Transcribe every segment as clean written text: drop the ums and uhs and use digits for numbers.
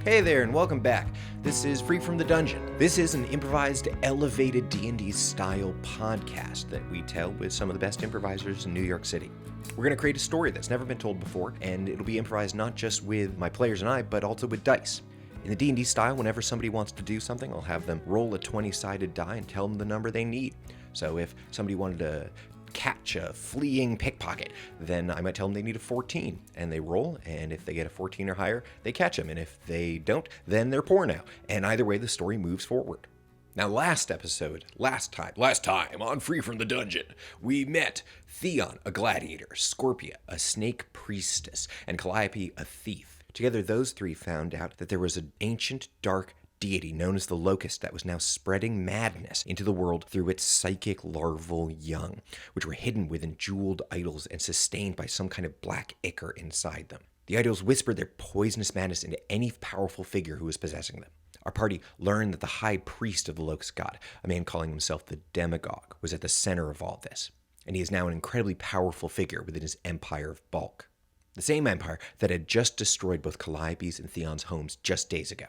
Hey there, and welcome back. This is Free from the Dungeon. This is an improvised, elevated D&D style podcast that we tell with some of the best improvisers in New York City. We're going to create a story that's never been told before, and it'll be improvised not just with my players and I, but also with dice. In the D&D style, whenever somebody wants to do something, I'll have them roll a 20-sided die and tell them the number they need. So if somebody wanted to catch a fleeing pickpocket, then I might tell them they need a 14, and they roll, and if they get a 14 or higher, they catch them, and if they don't, then they're poor now. And either way, the story moves forward. Now, last time on Free from the Dungeon, we met Theon, a gladiator, Scorpia, a snake priestess, and Calliope, a thief. Together, those three found out that there was an ancient, dark deity known as the Locust that was now spreading madness into the world through its psychic larval young, which were hidden within jeweled idols and sustained by some kind of black ichor inside them. The idols whispered their poisonous madness into any powerful figure who was possessing them. Our party learned that the high priest of the Locust god, a man calling himself the Demagogue, was at the center of all this, and he is now an incredibly powerful figure within his empire of bulk. The same empire that had just destroyed both Calliope's and Theon's homes just days ago.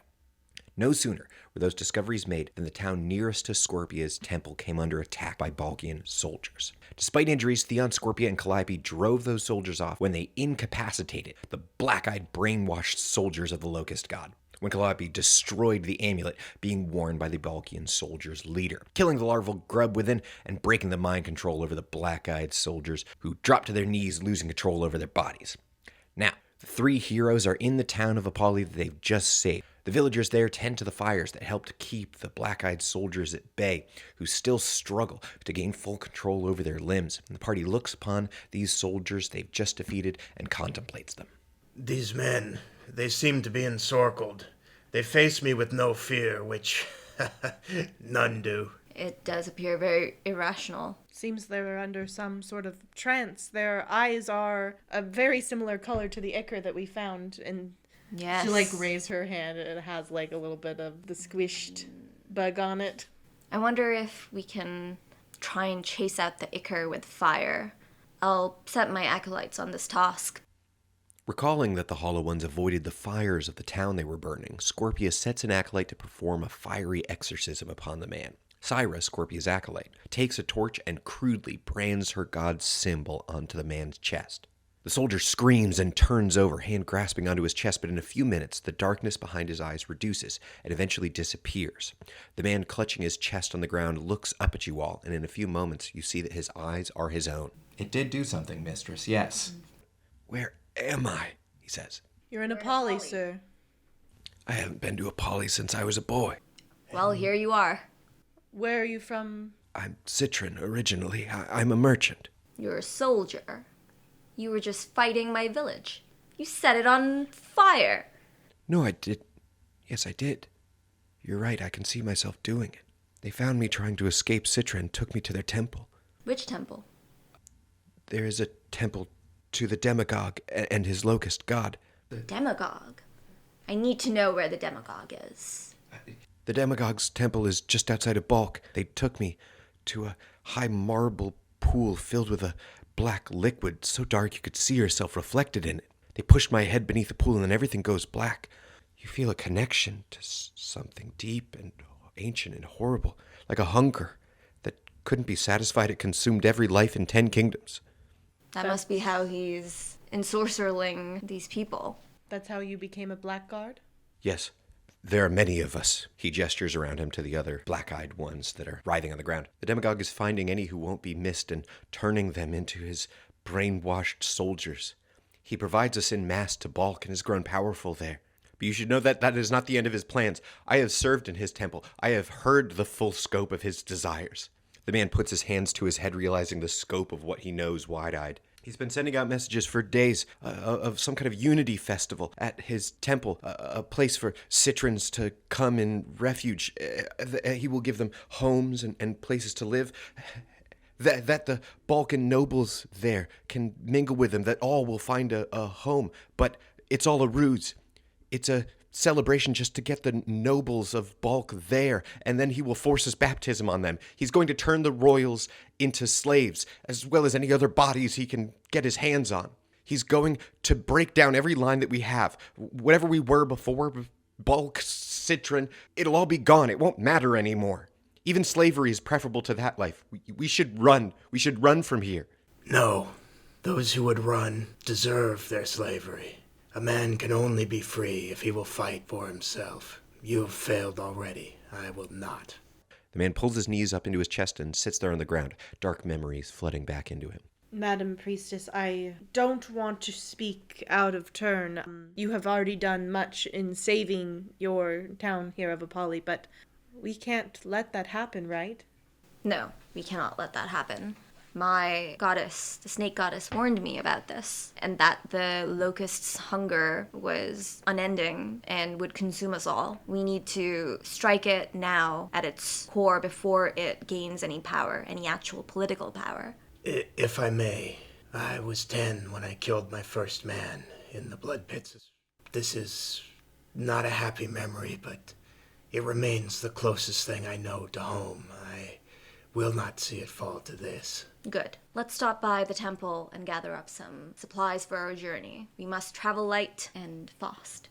No sooner were those discoveries made than the town nearest to Scorpia's temple came under attack by Balkian soldiers. Despite injuries, Theon, Scorpia, and Calliope drove those soldiers off when they incapacitated the black-eyed, brainwashed soldiers of the Locust god. When Calliope destroyed the amulet being worn by the Balkian soldiers' leader, killing the larval grub within and breaking the mind control over the black-eyed soldiers who dropped to their knees, losing control over their bodies. Now, the three heroes are in the town of Apolly that they've just saved. The villagers there tend to the fires that helped keep the black-eyed soldiers at bay, who still struggle to gain full control over their limbs. And the party looks upon these soldiers they've just defeated and contemplates them. These men, they seem to be encircled. They face me with no fear, which none do. It does appear very irrational. Seems they're under some sort of trance. Their eyes are a very similar color to the ichor that we found. And Yes. she, raised her hand, and it has, a little bit of the squished bug on it. I wonder if we can try and chase out the ichor with fire. I'll set my acolytes on this task. Recalling that the Hollow Ones avoided the fires of the town they were burning, Scorpia sets an acolyte to perform a fiery exorcism upon the man. Syra, Scorpia's acolyte, takes a torch and crudely brands her god's symbol onto the man's chest. The soldier screams and turns over, hand grasping onto his chest, but in a few minutes, the darkness behind his eyes reduces and eventually disappears. The man clutching his chest on the ground looks up at you all, and in a few moments, you see that his eyes are his own. It did do something, mistress, yes. "Where am I?" he says. You're in Apolly, sir. "I haven't been to Apolly since I was a boy. Well, here you are. Where are you from? I'm Citron originally. I'm a merchant." You're a soldier. You were just fighting my village. You set it on fire. "No, I did. Yes, I did. You're right, I can see myself doing it. They found me trying to escape Citra and took me to their temple. Which temple? There is a temple to the Demagogue and his Locust god. Demagogue? I need to know where the Demagogue is. The Demagogue's temple is just outside of Balk. They took me to a high marble pool filled with a black liquid so dark you could see yourself reflected in it. They pushed my head beneath the pool and then everything goes black. You feel a connection to something deep and ancient and horrible, like a hunger that couldn't be satisfied. It consumed every life in 10 kingdoms. That must be how he's ensorcering these people. That's how you became a blackguard? Yes. There are many of us. He gestures around him to the other black-eyed ones that are writhing on the ground. The Demagogue is finding any who won't be missed and turning them into his brainwashed soldiers. He provides us in mass to Balk and has grown powerful there. But you should know that that is not the end of his plans. I have served in his temple. I have heard the full scope of his desires. The man puts his hands to his head, realizing the scope of what he knows wide-eyed. He's been sending out messages for days of some kind of unity festival at his temple, a place for Citrons to come in refuge. He will give them homes and places to live, that the Balkan nobles there can mingle with them, that all will find a home. But it's all a ruse. It's a celebration just to get the nobles of Balk there, and then he will force his baptism on them. He's going to turn the royals into slaves, as well as any other bodies he can get his hands on. He's going to break down every line that we have. Whatever we were before bulk, citron, it'll all be gone. It won't matter anymore. Even slavery is preferable to that life. We should run. We should run from here. No, those who would run deserve their slavery. A man can only be free if he will fight for himself. You have failed already. I will not. The man pulls his knees up into his chest and sits there on the ground, dark memories flooding back into him. Madam Priestess, I don't want to speak out of turn. You have already done much in saving your town here of Apolly, but we can't let that happen, right? No, we cannot let that happen. My goddess, the snake goddess, warned me about this, and that the locust's hunger was unending and would consume us all. We need to strike it now at its core before it gains any power, any actual political power. If I may, I was 10 when I killed my first man in the blood pits. This is not a happy memory, but it remains the closest thing I know to home. I will not see it fall to this. Good. Let's stop by the temple and gather up some supplies for our journey. We must travel light and fast.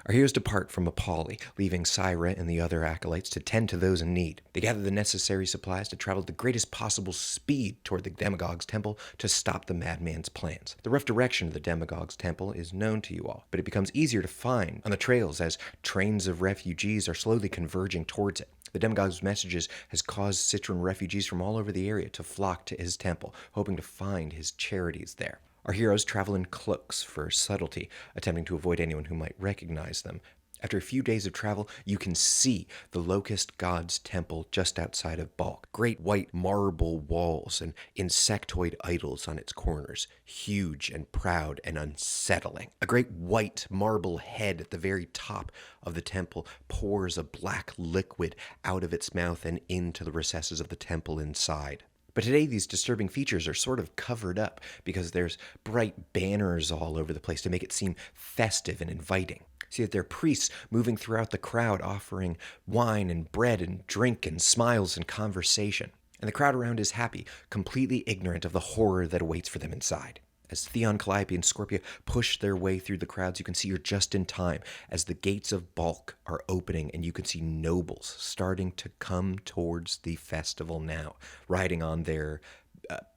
Our heroes depart from Apolly, leaving Syra and the other acolytes to tend to those in need. They gather the necessary supplies to travel at the greatest possible speed toward the demagogue's temple to stop the madman's plans. The rough direction of the demagogue's temple is known to you all, but it becomes easier to find on the trails as trains of refugees are slowly converging towards it. The demagogue's messages has caused Citron refugees from all over the area to flock to his temple, hoping to find his charities there. Our heroes travel in cloaks for subtlety, attempting to avoid anyone who might recognize them. After a few days of travel, you can see the Locust God's temple just outside of Balk. Great white marble walls and insectoid idols on its corners, huge and proud and unsettling. A great white marble head at the very top of the temple pours a black liquid out of its mouth and into the recesses of the temple inside. But today these disturbing features are sort of covered up because there's bright banners all over the place to make it seem festive and inviting. See that there are priests moving throughout the crowd offering wine and bread and drink and smiles and conversation. And the crowd around is happy, completely ignorant of the horror that awaits for them inside. As Theon, Calliope, and Scorpia push their way through the crowds, you can see you're just in time as the gates of Balk are opening and you can see nobles starting to come towards the festival now, riding on their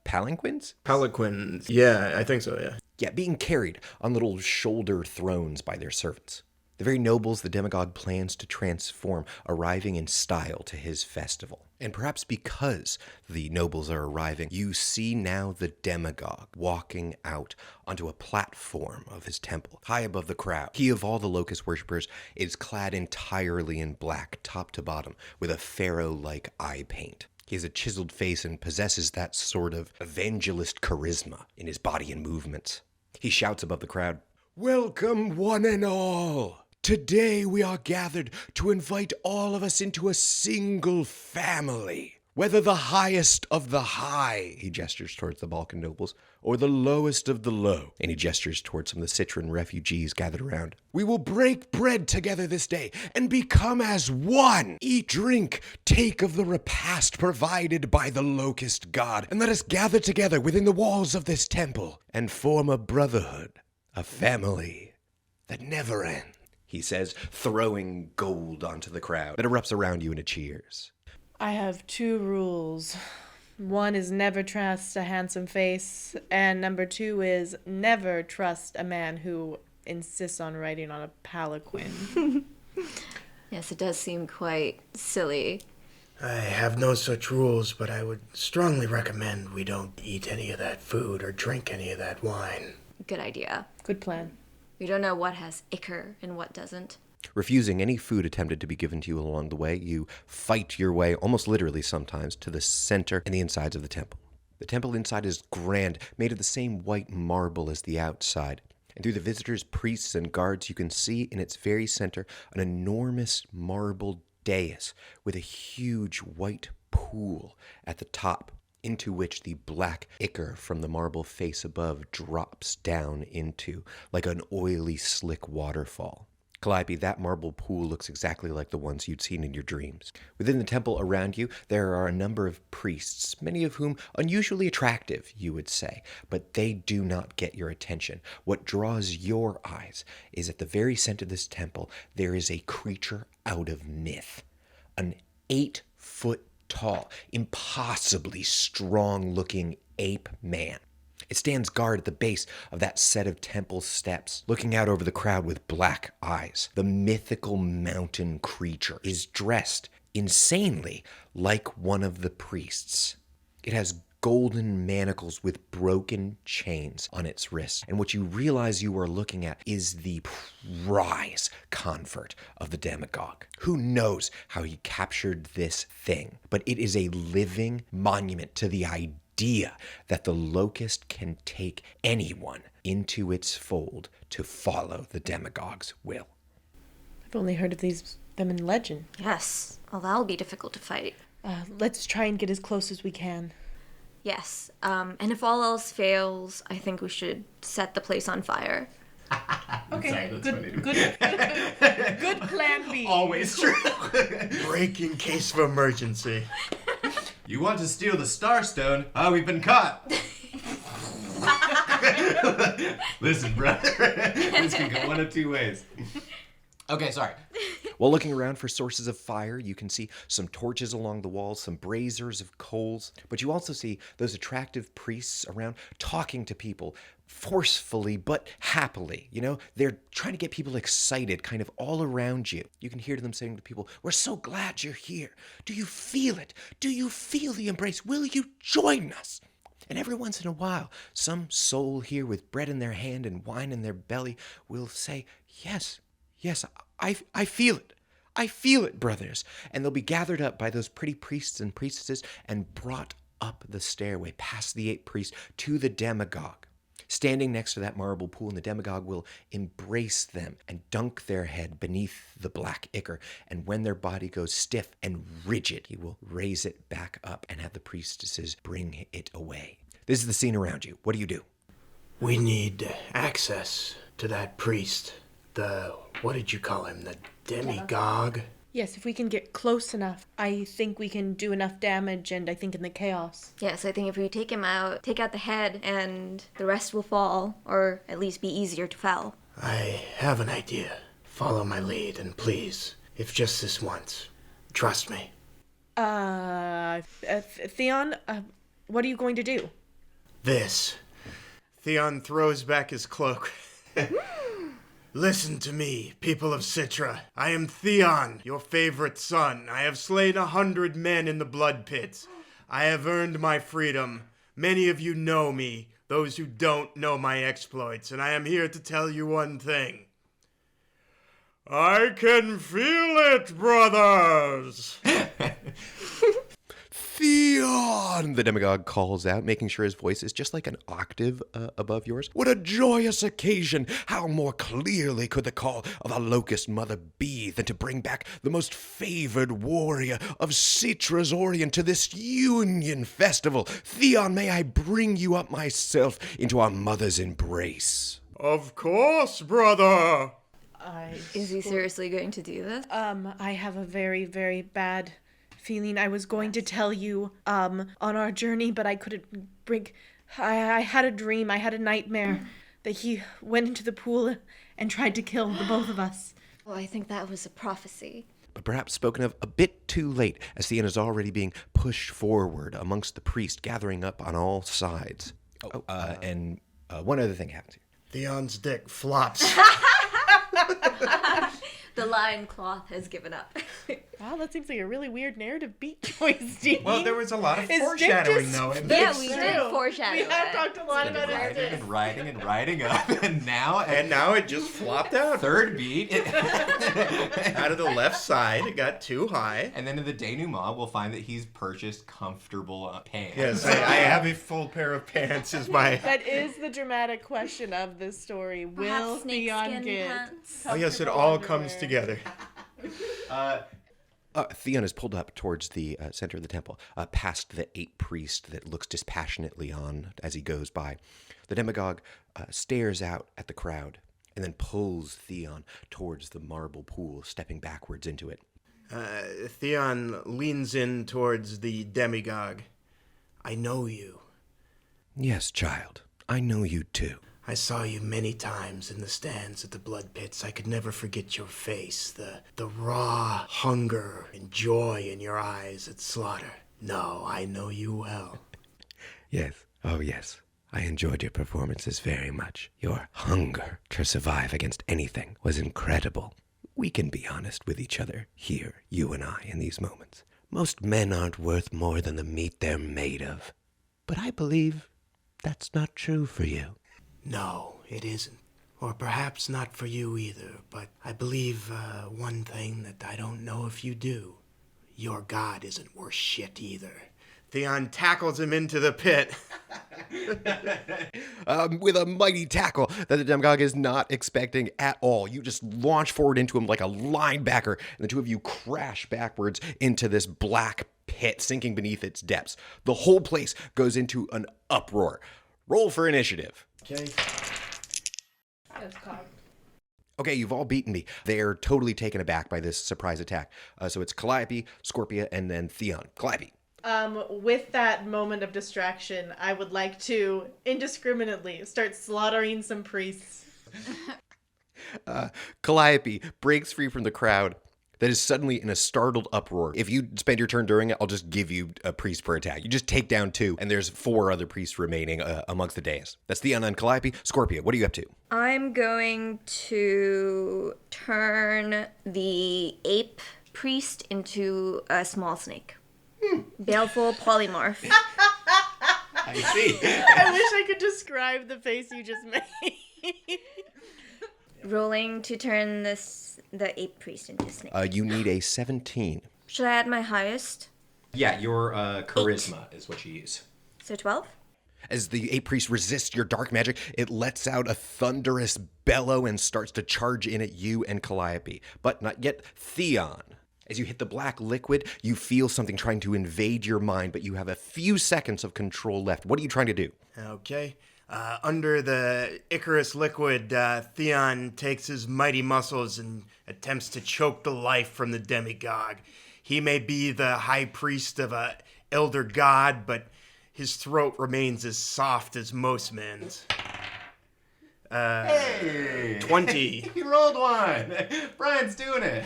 palanquins? Palanquins. Yeah, I think so, yeah. Yeah, being carried on little shoulder thrones by their servants. The very nobles the demagogue plans to transform, arriving in style to his festival. And perhaps because the nobles are arriving, you see now the demagogue walking out onto a platform of his temple, high above the crowd. He, of all the locust worshippers, is clad entirely in black, top to bottom, with a pharaoh-like eye paint. He has a chiseled face and possesses that sort of evangelist charisma in his body and movements. He shouts above the crowd, "Welcome, one and all! Today we are gathered to invite all of us into a single family. Whether the highest of the high," he gestures towards the Balkan nobles, "or the lowest of the low," and he gestures towards some of the Citron refugees gathered around. "We will break bread together this day and become as one. Eat, drink, take of the repast provided by the locust god, and let us gather together within the walls of this temple and form a brotherhood, a family that never ends," he says, throwing gold onto the crowd that erupts around you in a cheers. I have 2 rules. One is never trust a handsome face, and number 2 is never trust a man who insists on riding on a palanquin. Yes, it does seem quite silly. I have no such rules, but I would strongly recommend we don't eat any of that food or drink any of that wine. Good idea. Good plan. We don't know what has ichor and what doesn't. Refusing any food attempted to be given to you along the way, you fight your way, almost literally sometimes, to the center and the insides of the temple. The temple inside is grand, made of the same white marble as the outside. And through the visitors, priests, and guards, you can see in its very center an enormous marble dais with a huge white pool at the top, into which the black ichor from the marble face above drops down into like an oily, slick waterfall. Calliope, that marble pool looks exactly like the ones you'd seen in your dreams. Within the temple around you, there are a number of priests, many of whom unusually attractive, you would say, but they do not get your attention. What draws your eyes is at the very center of this temple, there is a creature out of myth. An 8-foot tall, impossibly strong-looking ape man. It stands guard at the base of that set of temple steps, looking out over the crowd with black eyes. The mythical mountain creature is dressed insanely like one of the priests. It has golden manacles with broken chains on its wrists. And what you realize you are looking at is the prize convert of the demagogue. Who knows how he captured this thing? But it is a living monument to the idea that the locust can take anyone into its fold to follow the demagogue's will. I've only heard of them in legend. Yes. Well, that'll be difficult to fight. Let's try and get as close as we can. Yes. And if all else fails, I think we should set the place on fire. Okay, Sorry, that's good plan B. Always true. Break in case of emergency. You want to steal the Starstone? We've been caught. Listen, brother. This can go one of two ways. Okay, sorry. While looking around for sources of fire, you can see some torches along the walls, some braziers of coals, but you also see those attractive priests around talking to people forcefully but happily. You know, they're trying to get people excited kind of all around you. You can hear them saying to people, "We're so glad you're here. Do you feel it? Do you feel the embrace? Will you join us?" And every once in a while, some soul here with bread in their hand and wine in their belly will say, "Yes, I feel it. I feel it, brothers." And they'll be gathered up by those pretty priests and priestesses and brought up the stairway past the 8 priests to the demagogue. Standing next to that marble pool, and the demagogue will embrace them and dunk their head beneath the black ichor. And when their body goes stiff and rigid, he will raise it back up and have the priestesses bring it away. This is the scene around you. What do you do? We need access to that priest. What did you call him? The demagogue? Yes, if we can get close enough, I think we can do enough damage, and I think in the chaos. Yes, I think if we take him out, take out the head, and the rest will fall, or at least be easier to fell. I have an idea. Follow my lead, and please, if just this once, trust me. Theon, what are you going to do? This. Theon throws back his cloak. Listen to me, people of Citra. I am Theon, your favorite son. I have slain 100 men in the blood pits. I have earned my freedom. Many of you know me, those who don't know my exploits, and I am here to tell you one thing. I can feel it, brothers! Theon! The demagogue calls out, making sure his voice is just like an octave above yours. What a joyous occasion! How more clearly could the call of a locust mother be than to bring back the most favored warrior of Citra's Orient to this union festival? Theon, may I bring you up myself into our mother's embrace? Of course, brother! Is he seriously going to do this? I have a very, very bad feeling. I was going to tell you, on our journey, but I couldn't bring... I had a dream, I had a nightmare that he went into the pool and tried to kill the both of us. Oh, I think that was a prophecy. But perhaps spoken of a bit too late, as Theon is already being pushed forward amongst the priests, gathering up on all sides. And one other thing happens here. Theon's dick flops. The lion cloth has given up. Wow, that seems like a really weird narrative beat choice, Dean. Well, there was a lot of His dick foreshadowing, just- though. Yeah, we did foreshadow We have it. talked a lot about his Riding dick. and riding and riding up, and now And now it just flopped out. third beat. Out of the left side, it got too high. And then in the denouement, we'll find that he's purchased comfortable pants. Yes, I have a full pair of pants is my... That is the dramatic question of this story. Will Perhaps Theon snakeskin get... pants? Oh yes, it all comes together. Theon is pulled up towards the center of the temple, past the 8 priest that looks dispassionately on as he goes by. The demagogue stares out at the crowd, and then pulls Theon towards the marble pool, stepping backwards into it. Theon leans in towards the demagogue. I know you. Yes, child. I know you too. I saw you many times in the stands at the blood pits. I could never forget your face, the raw hunger and joy in your eyes at slaughter. No, I know you well. Yes. Oh, yes. I enjoyed your performances very much. Your hunger to survive against anything was incredible. We can be honest with each other here, you and I, in these moments. Most men aren't worth more than the meat they're made of. But I believe that's not true for you. No, it isn't. Or perhaps not for you either, but I believe one thing that I don't know if you do. Your god isn't worth shit either. Theon tackles him into the pit. With a mighty tackle that the demagogue is not expecting at all. You just launch forward into him like a linebacker, and the two of you crash backwards into this black pit, sinking beneath its depths. The whole place goes into an uproar. Roll for initiative. Okay. Okay, you've all beaten me. They're totally taken aback by this surprise attack. So it's Calliope, Scorpia, and then Theon. Calliope. With that moment of distraction, I would like to indiscriminately start slaughtering some priests. Calliope breaks free from the crowd that is suddenly in a startled uproar. If you spend your turn during it, I'll just give you a priest per attack. You just take down 2, and there's 4 other priests remaining amongst the dais. That's Theon and Calliope. Scorpia, what are you up to? I'm going to turn the ape priest into a small snake. Baleful polymorph. I see. I wish I could describe the face you just made. Rolling to turn the ape priest into a snake. You need a 17. Should I add my highest? Yeah, your charisma is what you use. So 12? As the ape priest resists your dark magic, it lets out a thunderous bellow and starts to charge in at you and Calliope. But not yet Theon. As you hit the black liquid, you feel something trying to invade your mind, but you have a few seconds of control left. What are you trying to do? Okay. Under the Icarus liquid, Theon takes his mighty muscles and attempts to choke the life from the demagogue. He may be the high priest of a elder god, but his throat remains as soft as most men's. Hey! 20. He rolled one! Brian's doing it!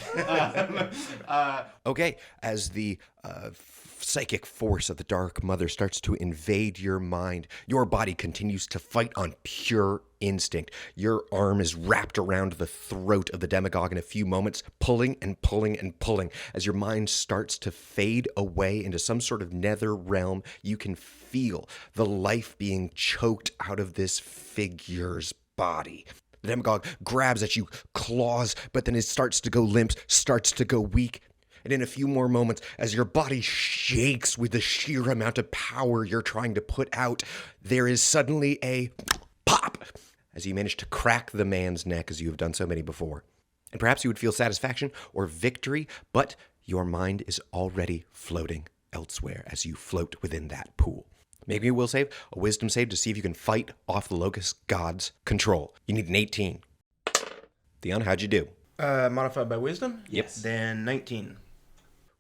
Okay, as the psychic force of the Dark Mother starts to invade your mind, your body continues to fight on pure instinct. Your arm is wrapped around the throat of the demagogue in a few moments, pulling and pulling and pulling. As your mind starts to fade away into some sort of nether realm, you can feel the life being choked out of this figure's body. The demagogue grabs at you, claws, but then it starts to go limp, starts to go weak. And in a few more moments, as your body shakes with the sheer amount of power you're trying to put out, there is suddenly a pop as you manage to crack the man's neck as you have done so many before. And perhaps you would feel satisfaction or victory, but your mind is already floating elsewhere as you float within that pool. Make me a will save, a wisdom save to see if you can fight off the locust god's control. You need an 18. Theon, how'd you do? Modified by wisdom? Yes. Then 19.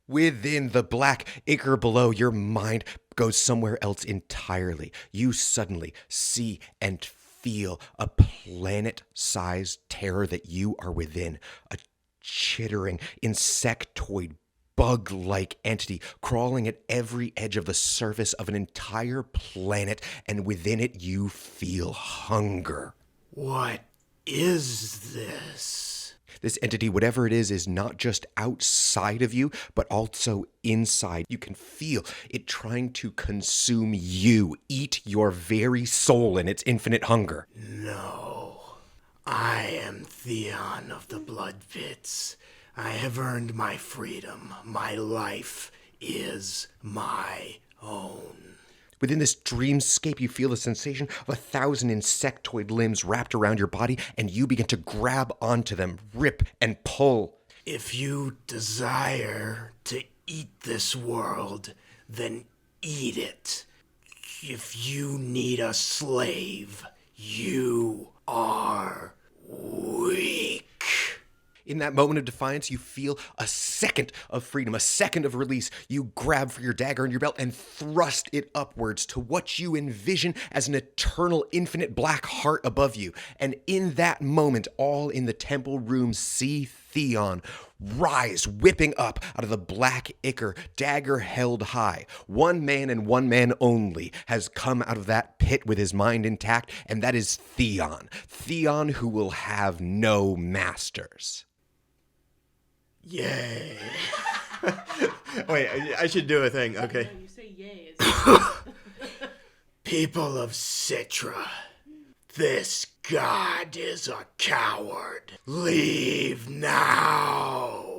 Within the black acre below, your mind goes somewhere else entirely. You suddenly see and feel a planet-sized terror that you are within. A chittering, insectoid, bug-like entity crawling at every edge of the surface of an entire planet, and within it you feel hunger. What is this? This entity, whatever it is not just outside of you, but also inside. You can feel it trying to consume you, eat your very soul in its infinite hunger. No. I am Theon of the Blood Pits. I have earned my freedom. My life is my own. Within this dreamscape, you feel the sensation of 1,000 insectoid limbs wrapped around your body, and you begin to grab onto them, rip and pull. If you desire to eat this world, then eat it. If you need a slave, you are Weak. In that moment of defiance, you feel a second of freedom, a second of release. You grab for your dagger in your belt and thrust it upwards to what you envision as an eternal, infinite black heart above you. And in that moment, all in the temple room see Theon rise, whipping up out of the black ichor, dagger held high. One man and one man only has come out of that pit with his mind intact, and that is Theon. Theon who will have no masters. Yay. Wait, I should do a thing, okay? You say yay. People of Citra, this god is a coward. Leave now.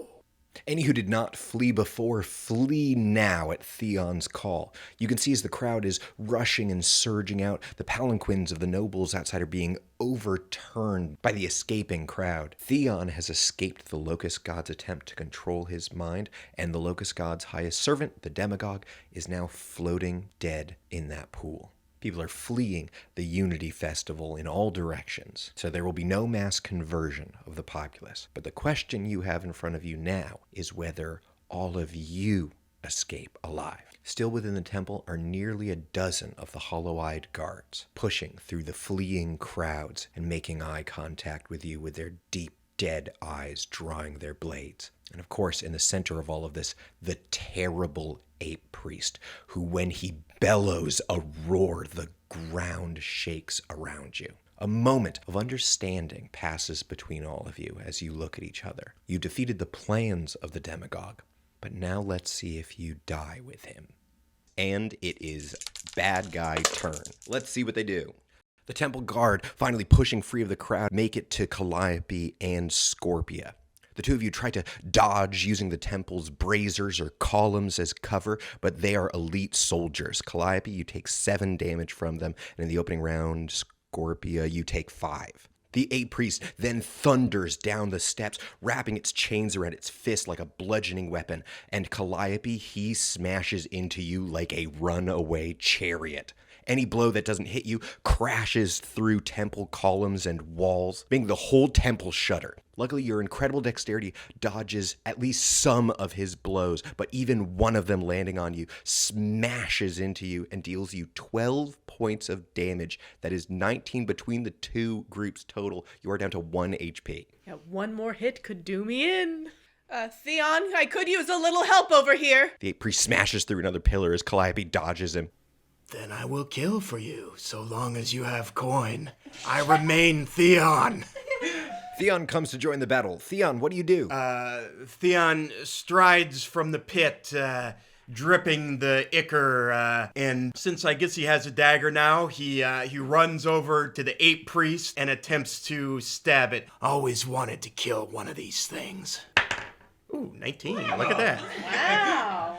Any who did not flee before, flee now at Theon's call. You can see as the crowd is rushing and surging out, the palanquins of the nobles outside are being overturned by the escaping crowd. Theon has escaped the Locust God's attempt to control his mind, and the Locust God's highest servant, the demagogue, is now floating dead in that pool. People are fleeing the Unity Festival in all directions, so there will be no mass conversion of the populace. But the question you have in front of you now is whether all of you escape alive. Still within the temple are nearly a dozen of the hollow-eyed guards, pushing through the fleeing crowds and making eye contact with you with their deep, dead eyes drawing their blades. And of course, in the center of all of this, the terrible ape priest, who when he bellows a roar, the ground shakes around you. A moment of understanding passes between all of you as you look at each other. You defeated the plans of the demagogue, but now let's see if you die with him. And it is bad guy turn. Let's see what they do. The temple guard, finally pushing free of the crowd, make it to Calliope and Scorpia. The two of you try to dodge using the temple's braziers or columns as cover, but they are elite soldiers. Calliope, you take 7 damage from them, and in the opening round, Scorpia, you take 5. The ape priest then thunders down the steps, wrapping its chains around its fist like a bludgeoning weapon, and Calliope, he smashes into you like a runaway chariot. Any blow that doesn't hit you crashes through temple columns and walls, making the whole temple shudder. Luckily, your incredible dexterity dodges at least some of his blows, but even one of them landing on you smashes into you and deals you 12 points of damage. That is 19 between the two groups total. You are down to 1 HP. Yeah, one more hit could do me in. Theon, I could use a little help over here. The ape priest smashes through another pillar as Calliope dodges him. Then I will kill for you, so long as you have coin. I remain Theon. Theon comes to join the battle. Theon, what do you do? Theon strides from the pit, dripping the ichor, and since I guess he has a dagger now, he runs over to the ape priest and attempts to stab it. Always wanted to kill one of these things. Ooh, 19. Look at that. Wow.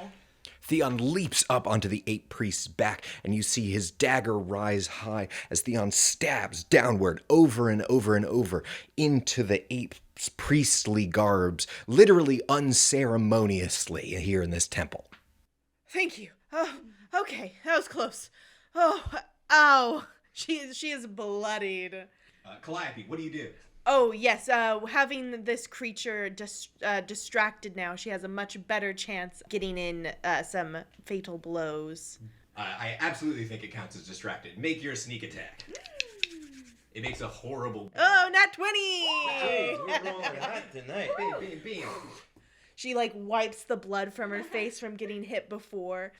Theon leaps up onto the ape priest's back, and you see his dagger rise high as Theon stabs downward over and over and over into the ape's priestly garbs, literally unceremoniously here in this temple. Thank you. Oh, okay, that was close. Oh, ow. She is bloodied. Calliope, what do you do? Oh, yes, having this creature distracted now, she has a much better chance getting in some fatal blows. I absolutely think it counts as distracted. Make your sneak attack. It makes a horrible... Oh, nat 20! Hey, we're rolling hot tonight. Bam. She, wipes the blood from her face from getting hit before,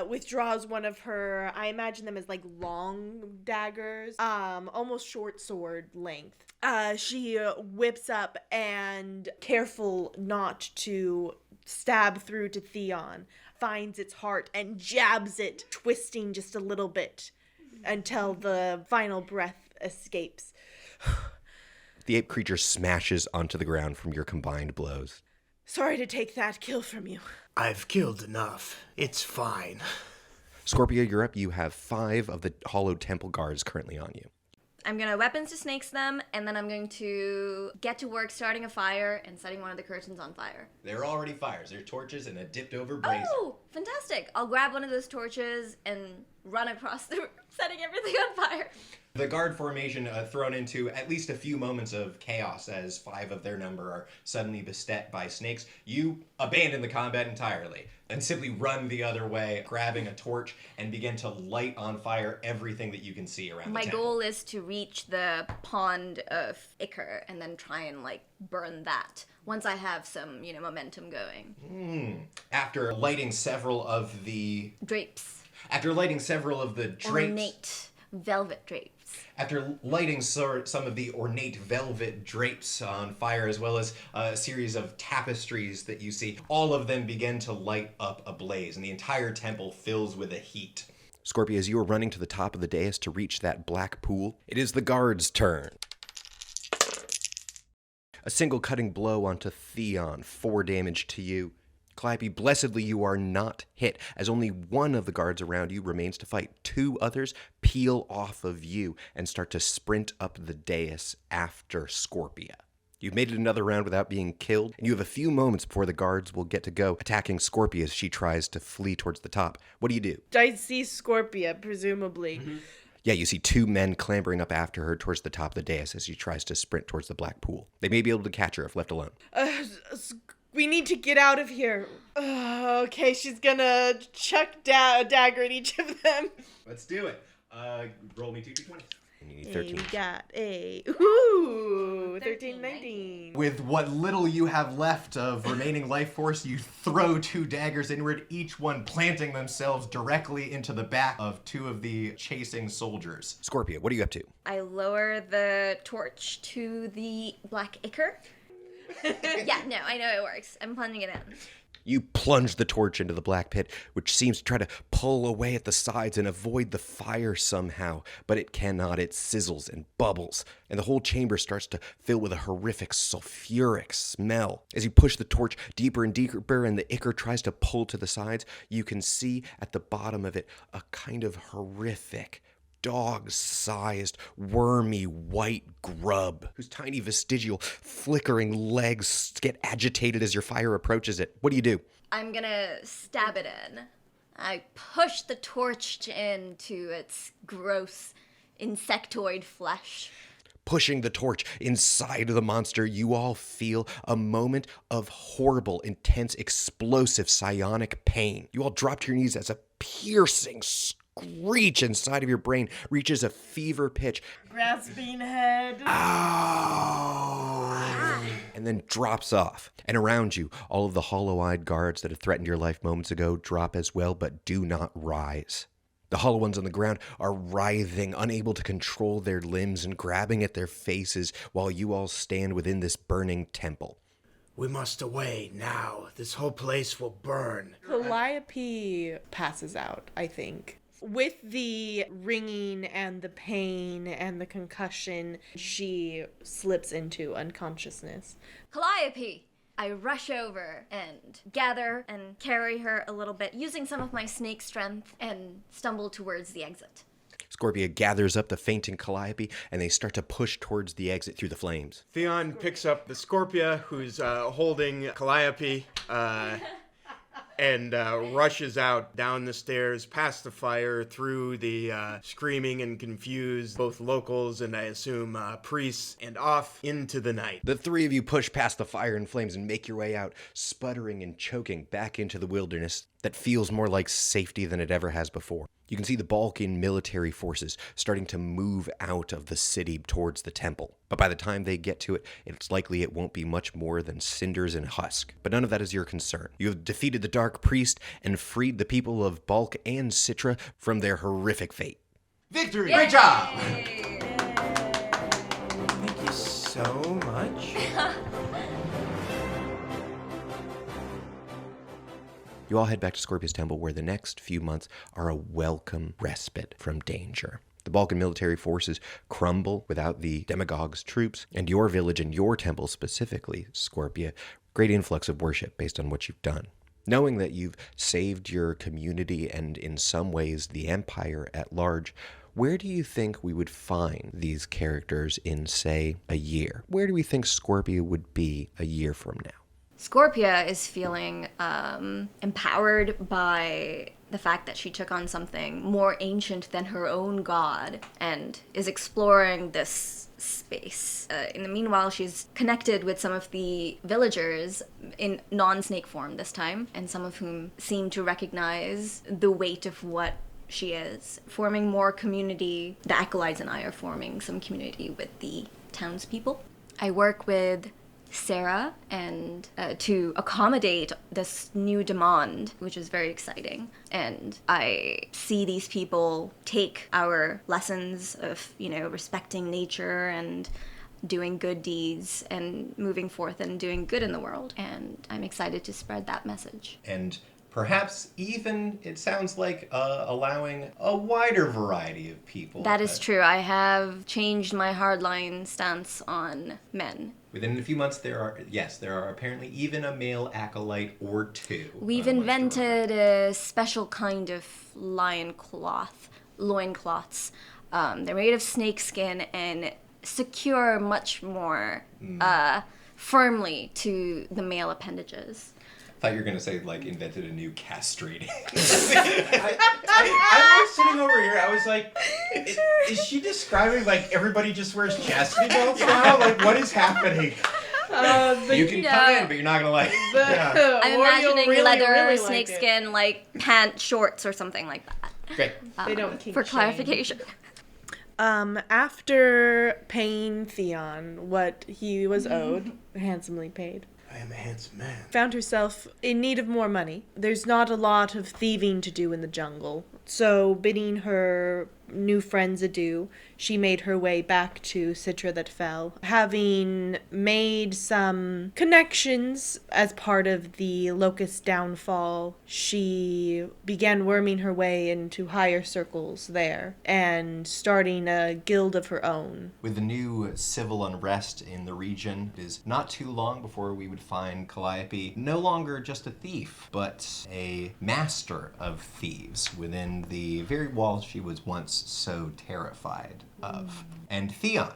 withdraws one of her, I imagine them as, long daggers, almost short sword length. She whips up and, careful not to stab through to Theon, finds its heart and jabs it, twisting just a little bit until the final breath escapes. The ape creature smashes onto the ground from your combined blows. Sorry to take that kill from you. I've killed enough. It's fine. Scorpia, you're up. You have 5 of the hollowed temple guards currently on you. I'm going to weapons to snakes them, and then I'm going to get to work starting a fire and setting one of the curtains on fire. There are already fires. There's torches and a dipped over brazier. Oh, fantastic. I'll grab one of those torches and run across the room, setting everything on fire. The guard formation thrown into at least a few moments of chaos as 5 of their number are suddenly beset by snakes. You abandon the combat entirely and simply run the other way, grabbing a torch and begin to light on fire everything that you can see around My the temple. goal is to reach the pond of ichor and then try and, burn that once I have some, momentum going. After lighting several of the... Drapes. After lighting several of the drapes... Ornate velvet drapes. After lighting some of the ornate velvet drapes on fire, as well as a series of tapestries that you see, all of them begin to light up ablaze, and the entire temple fills with a heat. Scorpio, as you are running to the top of the dais to reach that black pool, it is the guard's turn. A single cutting blow onto Theon, 4 damage to you. Calliope, blessedly you are not hit, as only one of the guards around you remains to fight. 2 others peel off of you and start to sprint up the dais after Scorpia. You've made it another round without being killed, and you have a few moments before the guards will get to go attacking Scorpia as she tries to flee towards the top. What do? I see Scorpia, presumably. Mm-hmm. Yeah, you see 2 men clambering up after her towards the top of the dais as she tries to sprint towards the black pool. They may be able to catch her if left alone. We need to get out of here. Okay, she's gonna chuck a dagger at each of them. Let's do it. Roll me 2d20. And you need 13. We got a 13, 19. With what little you have left of remaining life force, you throw 2 daggers inward, each one planting themselves directly into the back of 2 of the chasing soldiers. Scorpia, what are you up to? I lower the torch to the black ichor. Yeah, no, I know it works. I'm plunging it in. You plunge the torch into the black pit, which seems to try to pull away at the sides and avoid the fire somehow, but it cannot. It sizzles and bubbles, and the whole chamber starts to fill with a horrific sulfuric smell. As you push the torch deeper and deeper and the ichor tries to pull to the sides, you can see at the bottom of it a kind of horrific, dog-sized, wormy white grub whose tiny vestigial flickering legs get agitated as your fire approaches it. What do? I'm gonna stab it in. I push the torch into its gross insectoid flesh. Pushing the torch inside the monster, you all feel a moment of horrible, intense, explosive psionic pain. You all drop to your knees as a piercing screech inside of your brain reaches a fever pitch. Grasping head. Ow! And then drops off. And around you, all of the hollow-eyed guards that had threatened your life moments ago drop as well, but do not rise. The hollow ones on the ground are writhing, unable to control their limbs and grabbing at their faces while you all stand within this burning temple. We must away now. This whole place will burn. Calliope passes out, I think. With the ringing and the pain and the concussion, she slips into unconsciousness. Calliope! I rush over and gather and carry her a little bit, using some of my snake strength, and stumble towards the exit. Scorpia gathers up the fainting Calliope, and they start to push towards the exit through the flames. Theon picks up the Scorpia, who's holding Calliope, and rushes out down the stairs, past the fire, through the screaming and confused both locals and I assume priests, and off into the night. The 3 of you push past the fire and flames and make your way out, sputtering and choking back into the wilderness that feels more like safety than it ever has before. You can see the Balkan military forces starting to move out of the city towards the temple. But by the time they get to it, it's likely it won't be much more than cinders and husk. But none of that is your concern. You have defeated the Dark Priest and freed the people of Balk and Citra from their horrific fate. Victory! Yay! Great job! Thank you so much. You all head back to Scorpius Temple, where the next few months are a welcome respite from danger. The Balkan military forces crumble without the demagogues' troops, and your village and your temple specifically, Scorpia, great influx of worship based on what you've done. Knowing that you've saved your community and in some ways the empire at large, Where do you think we would find these characters in, say, a year? Where do we think Scorpia would be a year from now? Scorpia is feeling empowered by the fact that she took on something more ancient than her own god and is exploring this space. In the meanwhile, she's connected with some of the villagers in non-snake form this time, and some of whom seem to recognize the weight of what she is, forming more community. The acolytes and I are forming some community with the townspeople. I work with Sarah and to accommodate this new demand, which is very exciting. And I see these people take our lessons of, respecting nature and doing good deeds and moving forth and doing good in the world. And I'm excited to spread that message. And perhaps even, it sounds like, allowing a wider variety of people. That is true. I have changed my hardline stance on men. Within a few months, there are apparently even a male acolyte or two. We've invented a special kind of loincloths. They're made of snake skin and secure much more firmly to the male appendages. I thought you were going to say, invented a new castrating. I was sitting over here, I was like, is she describing, everybody just wears chastity belts now? What is happening? You can come in, but you're not going to I'm imagining leather, really snakeskin, pant shorts or something like that. Great. They don't kink For shame. clarification. After paying Theon what he was owed, handsomely paid, I am a handsome man. found herself in need of more money. There's not a lot of thieving to do in the jungle. So, bidding her new friends adieu, she made her way back to Citra that Fell. Having made some connections as part of the Locust downfall, she began worming her way into higher circles there and starting a guild of her own. With the new civil unrest in the region, it is not too long before we would find Calliope no longer just a thief, but a master of thieves within the very walls she was once so terrified of. And Theon.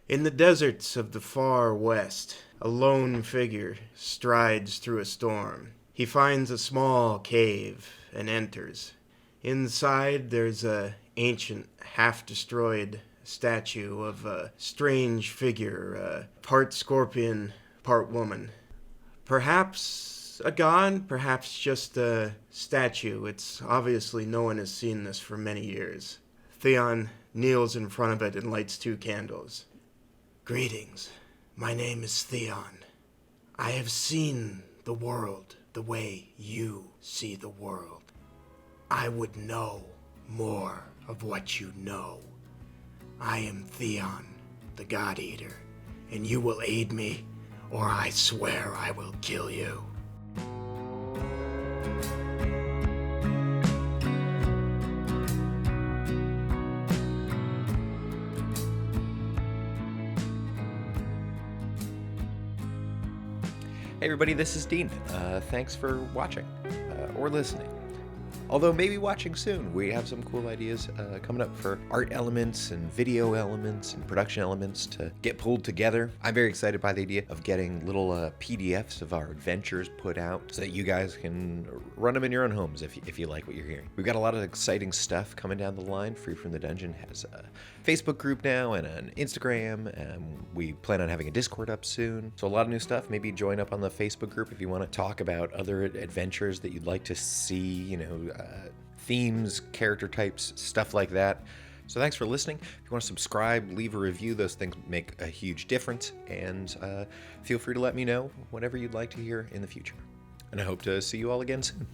In the deserts of the far west, a lone figure strides through a storm. He finds a small cave and enters. Inside, there's a ancient, half-destroyed statue of a strange figure, part scorpion, part woman. Perhaps a god, perhaps just a statue. It's obviously no one has seen this for many years. Theon kneels in front of it and lights 2 candles. Greetings. My name is Theon. I have seen the world the way you see the world. I would know more of what you know. I am Theon, the God Eater, and you will aid me, or I swear I will kill you. Hey everybody, this is Dean. Thanks for watching or listening. Although maybe watching soon. We have some cool ideas coming up for art elements and video elements and production elements to get pulled together. I'm very excited by the idea of getting little PDFs of our adventures put out so that you guys can run them in your own homes if you like what you're hearing. We've got a lot of exciting stuff coming down the line. Free from the Dungeon has a Facebook group now and an Instagram. We plan on having a Discord up soon. So a lot of new stuff. Maybe join up on the Facebook group if you want to talk about other adventures that you'd like to see, themes, character types, stuff like that. So thanks for listening. If you want to subscribe, leave a review, those things make a huge difference. And feel free to let me know whatever you'd like to hear in the future. And I hope to see you all again soon.